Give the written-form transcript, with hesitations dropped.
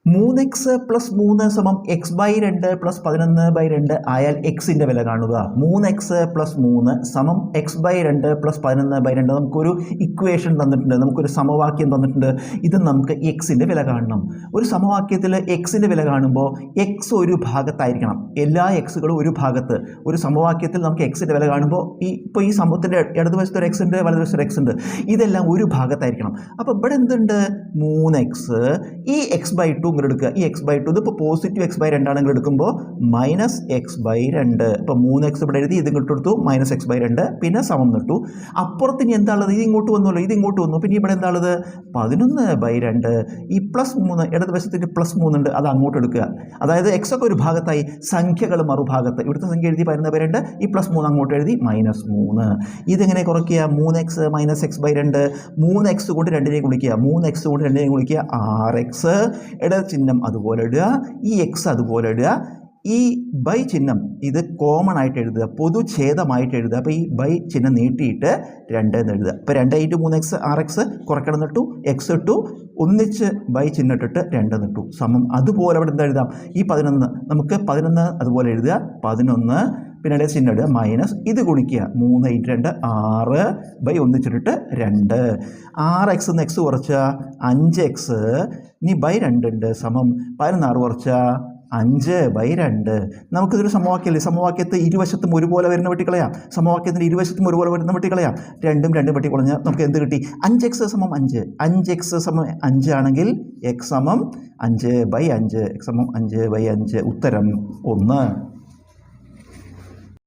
3x+3 സമം x/2 plus 11/2 ആയാൽ എക്സിൻ്റെ വില കാണുക. 3x+3 സമം x/2 പ്ലസ് 11/2 നമുക്കൊരു ഇക്വേഷൻ തന്നിട്ടുണ്ട്, നമുക്കൊരു സമവാക്യം തന്നിട്ടുണ്ട്. ഇത് നമുക്ക് എക്സിൻ്റെ വില കാണണം. ഒരു സമവാക്യത്തിൽ എക്സിൻ്റെ വില കാണുമ്പോൾ എക്സ് ഒരു ഭാഗത്തായിരിക്കണം, എല്ലാ എക്സുകളും ഒരു ഭാഗത്ത്. ഒരു സമവാക്യത്തിൽ നമുക്ക് എക്സിൻ്റെ വില കാണുമ്പോൾ ഇപ്പോൾ ഈ സംഭവത്തിൻ്റെ ഇടതുവശത്ത് ഒരു എക്സ് ഉണ്ട്, വലതുവശത്ത് ഒരു എക്സ് ഉണ്ട്, ഇതെല്ലാം ഒരു ഭാഗത്തായിരിക്കണം. അപ്പോൾ ഇവിടെ എന്തുണ്ട്? 3x, ഈ x/2 ഇങ്ങനെ എടുക്കുക. ഈ x/2 ഇതിപ്പോൾ പോസിറ്റീവ് x/2 ആണെങ്കിൽ എടുക്കുമ്പോൾ -x/2. ഇപ്പോൾ 3x ഇവിടെ എഴുതി, ഇത് ഇങ്ങോട്ട് എടുത്തു, -x/2, പിന്നെ സമം നിട്ടു. അപ്പുറത്ത് ഇനി എന്താ ഉള്ളത്? ഇത് ഇങ്ങോട്ട് വന്നല്ലോ, ഇത് ഇങ്ങോട്ട് വന്നു. പിന്നെ ഇവിടെ എന്താ ഉള്ളത്? 11/2. ഈ +3 ഇടതുവശത്തിൻ്റെ +3 ഉണ്ട്, അത് അങ്ങോട്ട് എടുക്കുക. അതായത് എക്സ് ഒക്കെ ഒരു ഭാഗത്തായി, സംഖ്യകൾ മറുഭാഗത്ത്. ഇവിടുത്തെ സംഖ്യ എഴുതി 11/2, ഈ +3 അങ്ങോട്ട് എഴുതി -3. ഇതെങ്ങനെ കുറയ്ക്കുക? 3x -x/2, 3x കൊണ്ട് 2നെ ഗുണിക്കുക, 3x കൊണ്ട് 2നെ ഗുണിക്കുക, 6x. ചിഹ്നം അതുപോലെ ഇടുക, ഈ എക്സ് അതുപോലെ ഇടുക. ഈ ബൈ ചിഹ്നം ഇത് കോമൺ ആയിട്ട് എഴുതുക, പൊതുഛേദമായിട്ട് എഴുതുക. അപ്പോൾ ഈ ബൈ ചിഹ്നം നീട്ടിയിട്ട് 2 എന്ന് എഴുതുക. അപ്പോൾ 2 × 3x 6x, കുറയ്ക്കണം നിട്ടു, എക്സ് ഇട്ടു, ഒന്നിച്ച് ബൈ ചിഹ്നം ഇട്ടിട്ട് 2 നിട്ടു, സമം. അതുപോലെ അവിടെ എന്താ എഴുതാം? ഈ 11 നമുക്ക് 11 അതുപോലെ എഴുതുക, 11, പിന്നെ ചിഹ്നം ഇടുക, മൈനസ്, ഇത് ഗുണിക്കുക, 3 × 2 6 ബൈ ഒന്നിച്ചിട്ടിട്ട് 2. 6x എന്ന് എക്സ് കുറച്ചാൽ 5x, ഇനി ബൈ 2 ഉണ്ട്, സമം 16 കുറച്ചാൽ 5/2. നമുക്കിതൊരു സമവാക്യമല്ലേ, സമവാക്യത്തെ ഇരുവശത്തും ഒരുപോലെ വരുന്ന വെട്ടിക്കളയാം, സമവാക്യത്തിൻ്റെ ഇരുവശത്തും ഒരുപോലെ വരുന്ന വെട്ടിക്കളയാം. 2 വെട്ടിക്കളഞ്ഞാൽ നമുക്ക് എന്ത് കിട്ടി? 5x = 5. 5x = 5 ആണെങ്കിൽ x = 5/5, x = 5/5. ഉത്തരം 1.